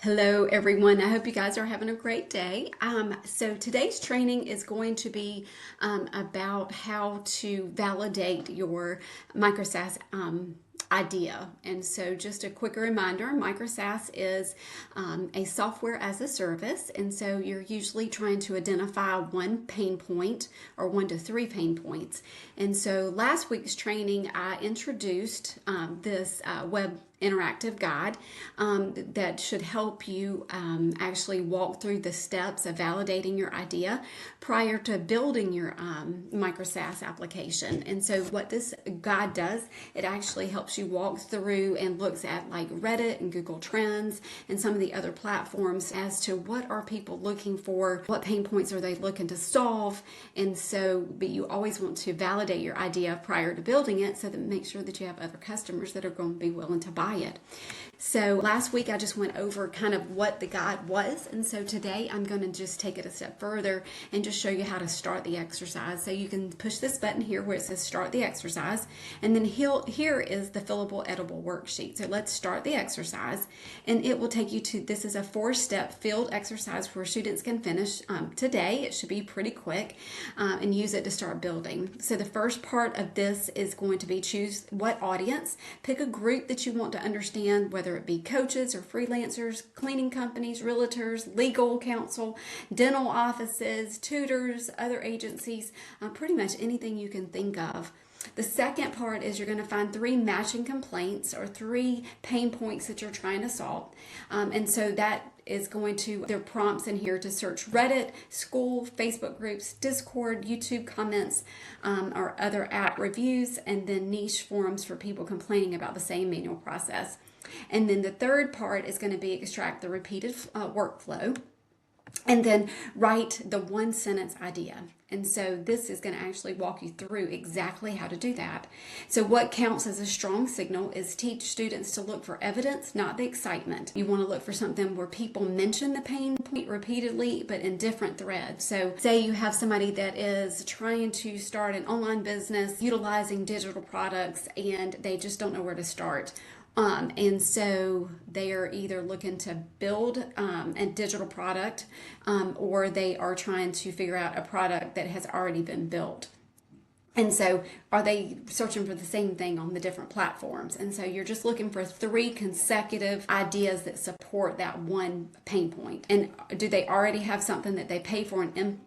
Hello everyone, I hope you guys are having a great day. So today's training is going to be about how to validate your MicroSaaS idea. And so just a quick reminder, MicroSaaS is a software as a service, and so you're usually trying to identify one pain point or 1 to 3 pain points. And so last week's training I introduced this web interactive guide that should help you actually walk through the steps of validating your idea prior to building your MicroSaaS application. And so what this guide does, it actually helps you walk through and looks at like Reddit and Google Trends and some of the other platforms as to what are people looking for, what pain points are they looking to solve. And so, but you always want to validate your idea prior to building it so that make sure that you have other customers that are going to be willing to buy it. So last week I just went over kind of what the guide was, and so today I'm going to just take it a step further and just show you how to start the exercise. So you can push this button here where it says start the exercise, and then here is the fillable editable worksheet. So let's start the exercise, and it will take you to, this is a 4-step field exercise where students can finish today. It should be pretty quick and use it to start building. So the first part of this is going to be choose what audience, pick a group that you want to understand, whether it be coaches or freelancers, cleaning companies, realtors, legal counsel, dental offices, tutors, other agencies, pretty much anything you can think of. The second part is you're going to find 3 matching complaints or 3 pain points that you're trying to solve. And so that is going to, there are prompts in here to search Reddit, school, Facebook groups, Discord, YouTube comments, or other app reviews, and then niche forums for people complaining about the same manual process. And then the third part is going to be extract the repeated workflow, and then write the 1-sentence idea. And so this is going to actually walk you through exactly how to do that. So what counts as a strong signal is teach students to look for evidence, not the excitement. You want to look for something where people mention the pain point repeatedly, but in different threads. So say you have somebody that is trying to start an online business utilizing digital products and they just don't know where to start. And so they are either looking to build a digital product or they are trying to figure out a product that has already been built. And so are they searching for the same thing on the different platforms? And so you're just looking for 3 consecutive ideas that support that one pain point. And do they already have something that they pay for an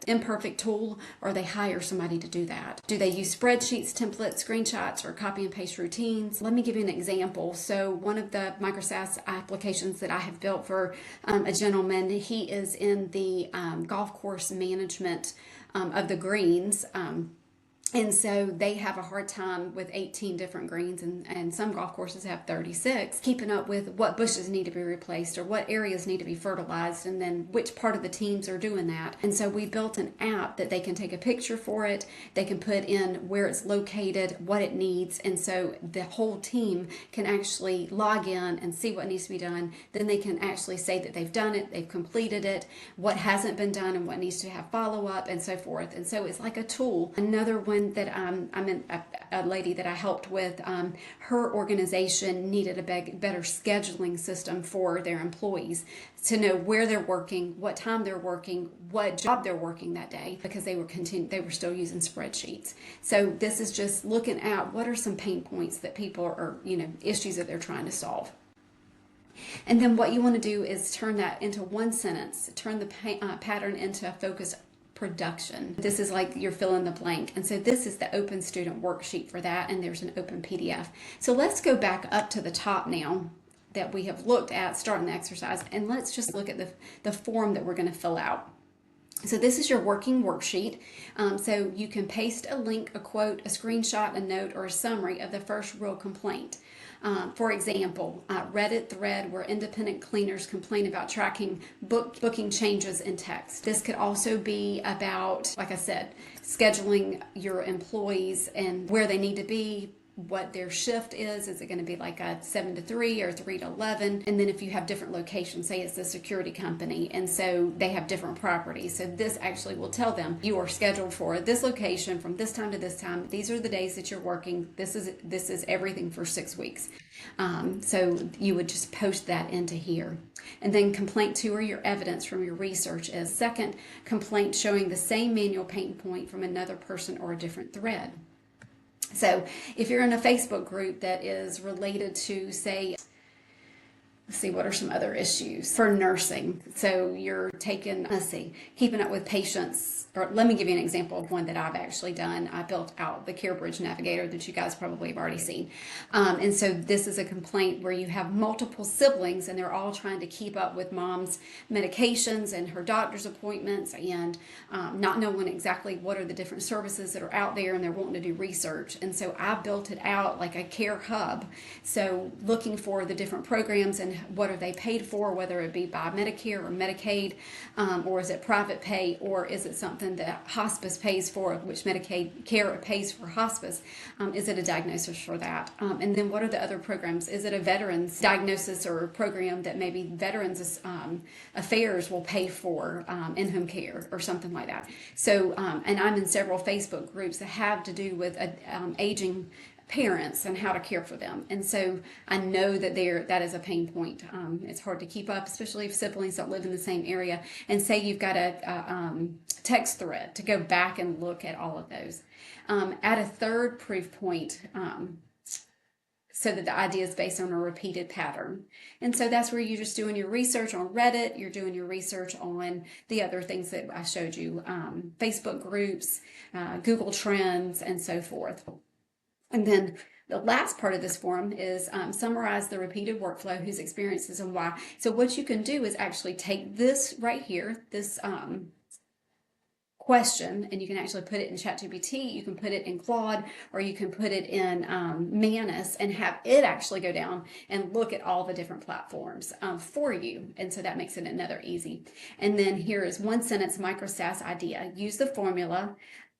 imperfect tool, or they hire somebody to do that? Do they use spreadsheets, templates, screenshots, or copy and paste routines? Let me give you an example. So one of the MicroSaaS applications that I have built for a gentleman, he is in the golf course management of the greens. And so they have a hard time with 18 different greens, and some golf courses have 36, keeping up with what bushes need to be replaced or what areas need to be fertilized, and then which part of the teams are doing that. And so we built an app that they can take a picture for it, they can put in where it's located, what it needs, and so the whole team can actually log in and see what needs to be done. Then they can actually say that they've done it, they've completed it, what hasn't been done and what needs to have follow-up, and so forth. And so it's like a tool. Another one that a lady that I helped with, her organization needed a better scheduling system for their employees to know where they're working, what time they're working, what job they're working that day, because they were still using spreadsheets. So this is just looking at what are some pain points that people are, issues that they're trying to solve. And then what you want to do is turn that into 1 sentence, turn the pattern into a focused production. This is like you're fill in the blank. And so this is the open student worksheet for that, and there's an open PDF. So let's go back up to the top now that we have looked at starting the exercise, and let's just look at the form that we're going to fill out. So this is your working worksheet. So you can paste a link, a quote, a screenshot, a note, or a summary of the first real complaint. For example, Reddit thread where independent cleaners complain about tracking booking changes in text. This could also be about, like I said, scheduling your employees and where they need to be, what their shift is. Is it going to be like a 7 to 3 or 3 to 11? And then if you have different locations, say it's a security company, and so they have different properties. So this actually will tell them you are scheduled for this location from this time to this time. These are the days that you're working. This is everything for 6 weeks. So you would just post that into here. And then complaint 2, or your evidence from your research, is second complaint showing the same manual pain point from another person or a different thread. So if you're in a Facebook group that is related to, say, let's see, what are some other issues for nursing? So you're taking, keeping up with patients, or let me give you an example of one that I've actually done. I built out the CareBridge Navigator that you guys probably have already seen. And so this is a complaint where you have multiple siblings and they're all trying to keep up with mom's medications and her doctor's appointments, and not knowing exactly what are the different services that are out there, and they're wanting to do research. And so I built it out like a care hub. So looking for the different programs and what are they paid for, whether it be by Medicare or Medicaid, or is it private pay, or is it something that hospice pays for, which Medicaid care pays for hospice? Is it a diagnosis for that? And then what are the other programs? Is it a veterans diagnosis or a program that maybe Veterans Affairs will pay for, in-home care or something like that? So, and I'm in several Facebook groups that have to do with aging parents and how to care for them. And so I know that that is a pain point. It's hard to keep up, especially if siblings don't live in the same area. And say you've got a text thread to go back and look at all of those. Add a third proof point, so that the idea is based on a repeated pattern. And so that's where you're just doing your research on Reddit, you're doing your research on the other things that I showed you, Facebook groups, Google Trends, and so forth. And then the last part of this form is summarize the repeated workflow, whose experiences and why. So what you can do is actually take this right here, this question, and you can actually put it in ChatGPT, you can put it in Claude, or you can put it in Manus and have it actually go down and look at all the different platforms for you. And so that makes it another easy. And then here is one sentence MicroSaaS idea. Use the formula,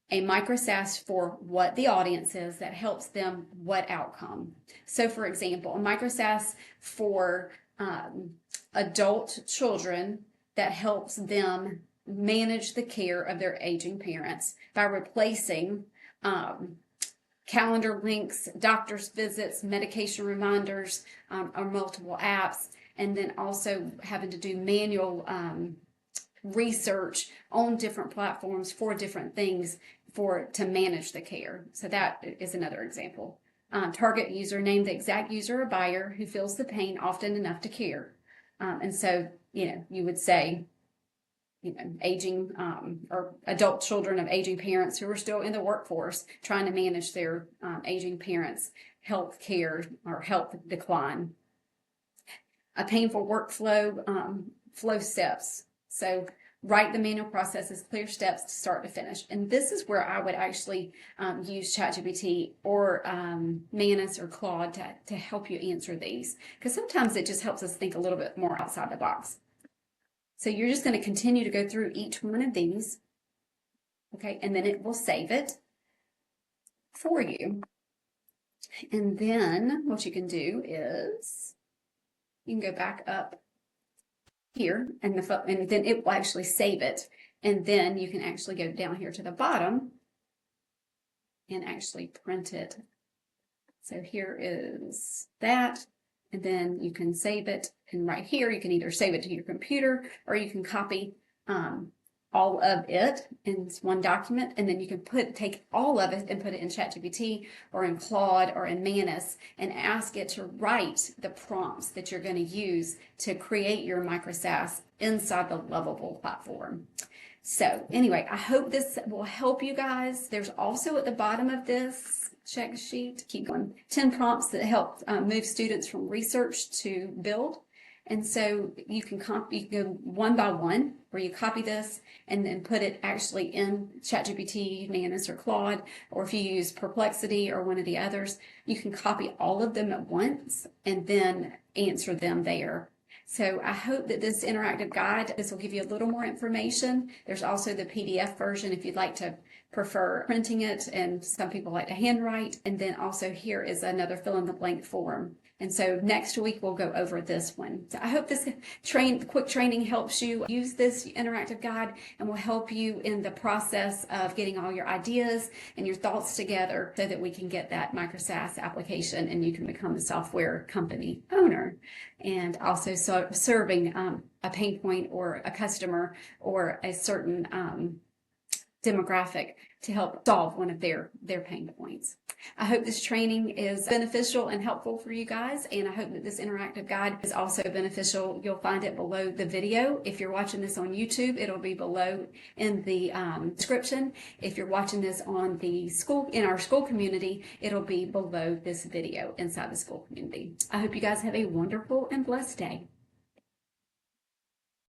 a MicroSaaS for what the audience is that helps them what outcome. So for example, a MicroSaaS for adult children that helps them manage the care of their aging parents by replacing calendar links, doctor's visits, medication reminders, or multiple apps, and then also having to do manual research on different platforms for different things to manage the care. So that is another example. Target user, name the exact user or buyer who feels the pain often enough to care. And so, you would say, aging or adult children of aging parents who are still in the workforce trying to manage their aging parents' health care or health decline. A painful workflow, flow steps. So write the manual processes, clear steps to start to finish. And this is where I would actually use ChatGPT or Manus or Claude to help you answer these, because sometimes it just helps us think a little bit more outside the box. So you're just going to continue to go through each one of these, okay, and then it will save it for you. And then what you can do is you can go back up here, and then it will actually save it, and then you can actually go down here to the bottom and actually print it. So here is that, and then you can save it, and right here you can either save it to your computer or you can copy all of it in one document, and then you can take all of it and put it in ChatGPT or in Claude or in Manus and ask it to write the prompts that you're going to use to create your MicroSaaS inside the Lovable platform. So anyway, I hope this will help you guys. There's also at the bottom of this check sheet, keep going, 10 prompts that help move students from research to build. And so you can go one by one, where you copy this and then put it actually in ChatGPT, Manus, or Claude, or if you use Perplexity or one of the others, you can copy all of them at once and then answer them there. So I hope that this interactive guide, this will give you a little more information. There's also the PDF version if you'd like to prefer printing it, and some people like to handwrite. And then also here is another fill in the blank form. And so next week we'll go over this one. So I hope this quick training helps you use this interactive guide and will help you in the process of getting all your ideas and your thoughts together so that we can get that MicroSaaS application and you can become the software company owner, and also serving a pain point or a customer or a certain demographic to help solve one of their pain points. I hope this training is beneficial and helpful for you guys, and I hope that this interactive guide is also beneficial. You'll find it below the video. If you're watching this on YouTube, it'll be below in the description. If you're watching this on in our school community, it'll be below this video inside the school community. I hope you guys have a wonderful and blessed day.